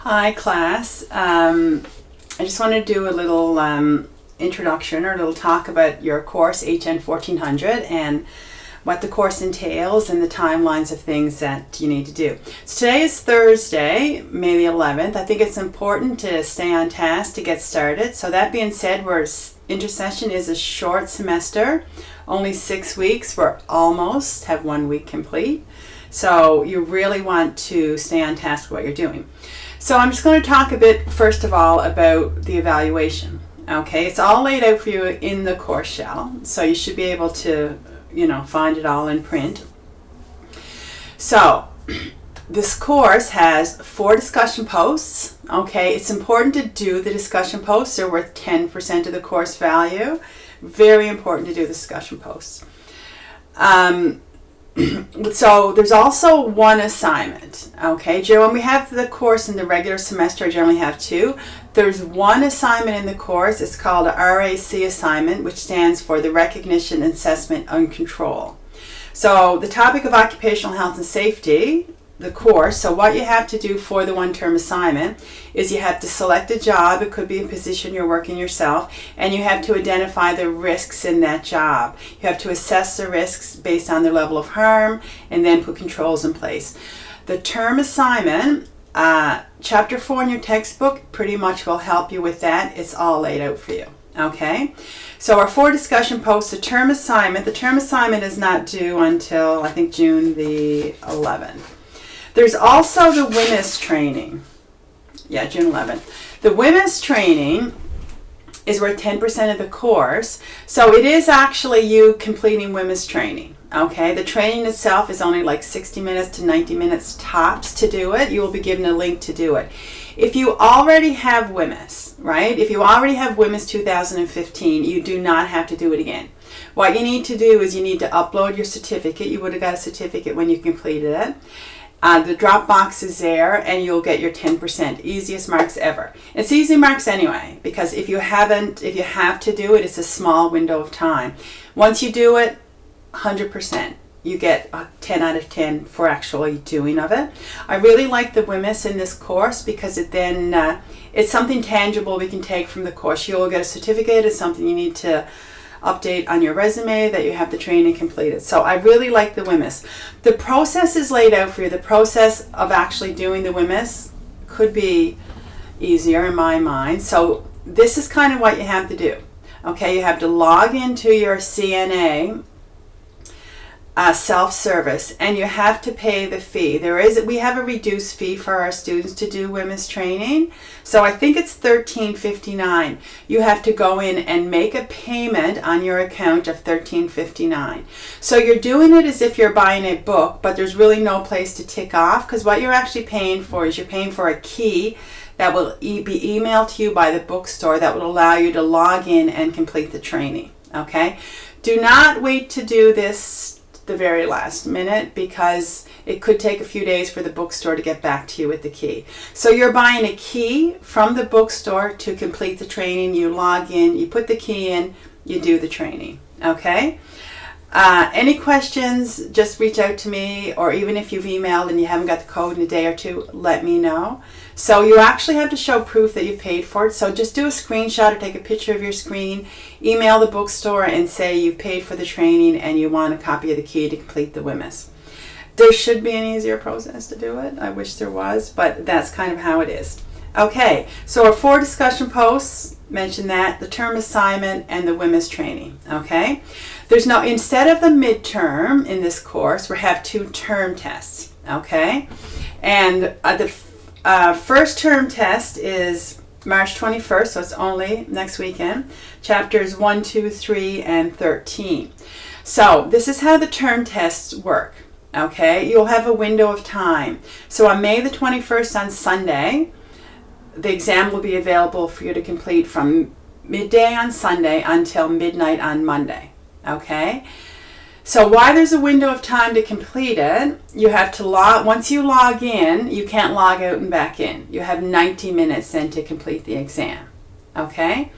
Hi class. I just want to do a little introduction or a little talk about your course HN1400 and what the course entails and the timelines of things that you need to do. So today is Thursday, May the 11th. I think it's important to stay on task to get started. So that being said, intercession is a short semester, only 6 weeks. We're almost have 1 week complete. So you really want to stay on task with what you're doing. So I'm just going to talk a bit, first of all, about the evaluation. Okay, it's all laid out for you in the course shell, so you should be able to, find it all in print. So this course has 4 discussion posts. Okay, it's important to do the discussion posts. They're worth 10% of the course value. Very important to do the discussion posts. So there's also 1 assignment. Okay, when we have the course in the regular semester, I generally have 2. There's 1 assignment in the course. It's called a RAC assignment, which stands for the Recognition, Assessment, and Control. So the topic of occupational health and safety, the course, so what you have to do for the 1-term assignment is you have to select a job. It could be a position you're working yourself, and you have to identify the risks in that job. You have to assess the risks based on their level of harm and then put controls in place. The term assignment, chapter 4 in your textbook pretty much will help you with that. It's all laid out for you. Okay, so our 4 discussion posts, the term assignment is not due until I think June the 11th. There's also the WMIS training. Yeah, June 11th. The WMIS training is worth 10% of the course. So it is actually you completing WMIS training. Okay, the training itself is only like 60 minutes to 90 minutes tops to do it. You will be given a link to do it. If you already have WMIS, right? If you already have WMIS 2015, you do not have to do it again. What you need to do is you need to upload your certificate. You would have got a certificate when you completed it. The drop box is there and you'll get your 10%. Easiest marks ever. It's easy marks anyway, because if you have to do it, it's a small window of time. Once you do it, 100%. You get a 10 out of 10 for actually doing of it. I really like the WMIS in this course because it's something tangible we can take from the course. You'll get a certificate. It's something you need to update on your resume that you have the training completed. So I really like the WMIS. The process is laid out for you. The process of actually doing the WMIS could be easier in my mind. So this is kind of what you have to do. Okay, you have to log into your CNA self-service, and you have to pay the fee. We have a reduced fee for our students to do WMIS training. So I think it's $13.59. You have to go in and make a payment on your account of $13.59. So you're doing it as if you're buying a book, but there's really no place to tick off, because what you're actually paying for is you're paying for a key that will be emailed to you by the bookstore that will allow you to log in and complete the training. Okay? Do not wait to do this the very last minute, because it could take a few days for the bookstore to get back to you with the key. So you're buying a key from the bookstore to complete the training. You log in, you put the key in, you do the training. Okay? Any questions, just reach out to me, or even if you've emailed and you haven't got the code in a day or 2, let me know. So you actually have to show proof that you paid for it. So just do a screenshot or take a picture of your screen, email the bookstore and say you've paid for the training and you want a copy of the key to complete the WMIS. There should be an easier process to do it. I wish there was, but that's kind of how it is. Okay, so our 4 discussion posts, mention that, the term assignment, and the WMIS training. Okay, instead of the midterm in this course, we have 2 term tests. Okay, and the first term test is March 21st, so it's only next weekend, chapters 1, 2, 3, and 13. So this is how the term tests work. Okay, you'll have a window of time. So on May the 21st, on Sunday, the exam will be available for you to complete from midday on Sunday until midnight on Monday. Okay, so why there's a window of time to complete it, you have to once you log in, you can't log out and back in. You have 90 minutes then to complete the exam. Okay,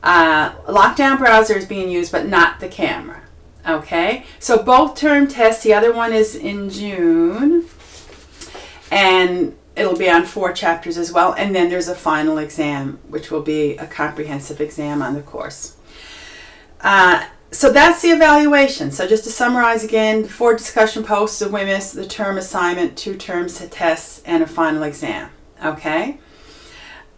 lockdown browser is being used, but not the camera. Okay, so both term tests, the other one is in June, and It'll be on 4 chapters as well, and then there's a final exam, which will be a comprehensive exam on the course. So that's the evaluation. So just to summarize again, 4 discussion posts, a WHMIS, the term assignment, 2 terms tests, and a final exam. Okay?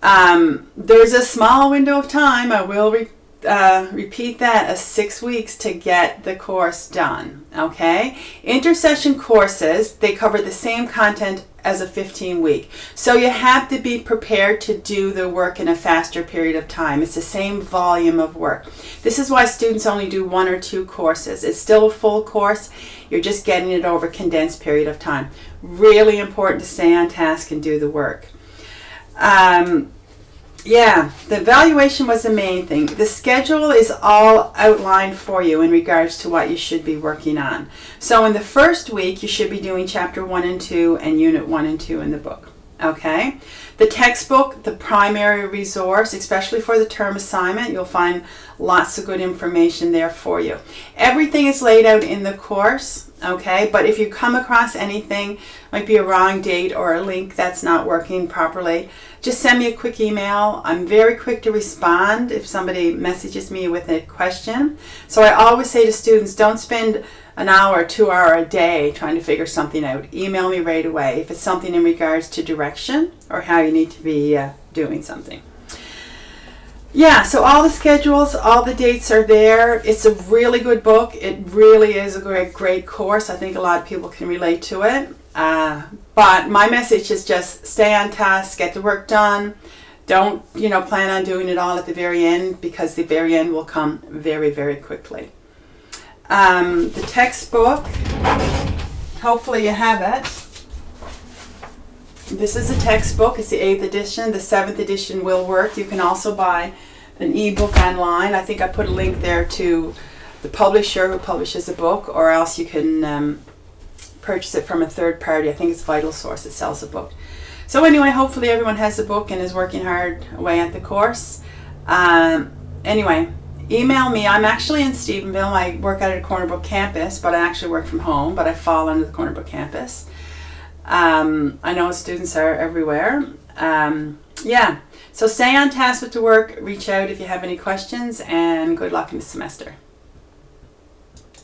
There's a small window of time, I will repeat that, of 6 weeks to get the course done. Okay? Intersession courses, they cover the same content as a 15-week. So you have to be prepared to do the work in a faster period of time. It's the same volume of work. This is why students only do 1 or 2 courses. It's still a full course. You're just getting it over a condensed period of time. Really important to stay on task and do the work. Yeah, the evaluation was the main thing. The schedule is all outlined for you in regards to what you should be working on. So in the first week, you should be doing chapter 1 and 2 and unit 1 and 2 in the book. Okay? The textbook, the primary resource, especially for the term assignment, you'll find lots of good information there for you. Everything is laid out in the course, okay? But if you come across anything, might be a wrong date or a link that's not working properly, just send me a quick email. I'm very quick to respond if somebody messages me with a question. So I always say to students, don't spend an hour, 2 hours a day trying to figure something out. Email me right away if it's something in regards to direction or how you need to be doing something. Yeah, so all the schedules, all the dates are there. It's a really good book. It really is a great course. I think a lot of people can relate to it. But my message is just stay on task, get the work done. Don't, plan on doing it all at the very end, because the very end will come very, very quickly. The textbook, hopefully you have it. This is a textbook. It's the 8th edition. The 7th edition will work. You can also buy an ebook online. I think I put a link there to the publisher who publishes the book, or else you can purchase it from a third party. I think it's Vital Source that sells the book. So anyway, hopefully everyone has the book and is working hard away at the course. Anyway, email me. I'm actually in Stephenville. I work out at a Corner Brook campus, but I actually work from home, but I fall under the Corner Brook campus. I know students are everywhere. Yeah, so stay on task with the work. Reach out if you have any questions, and good luck in the semester.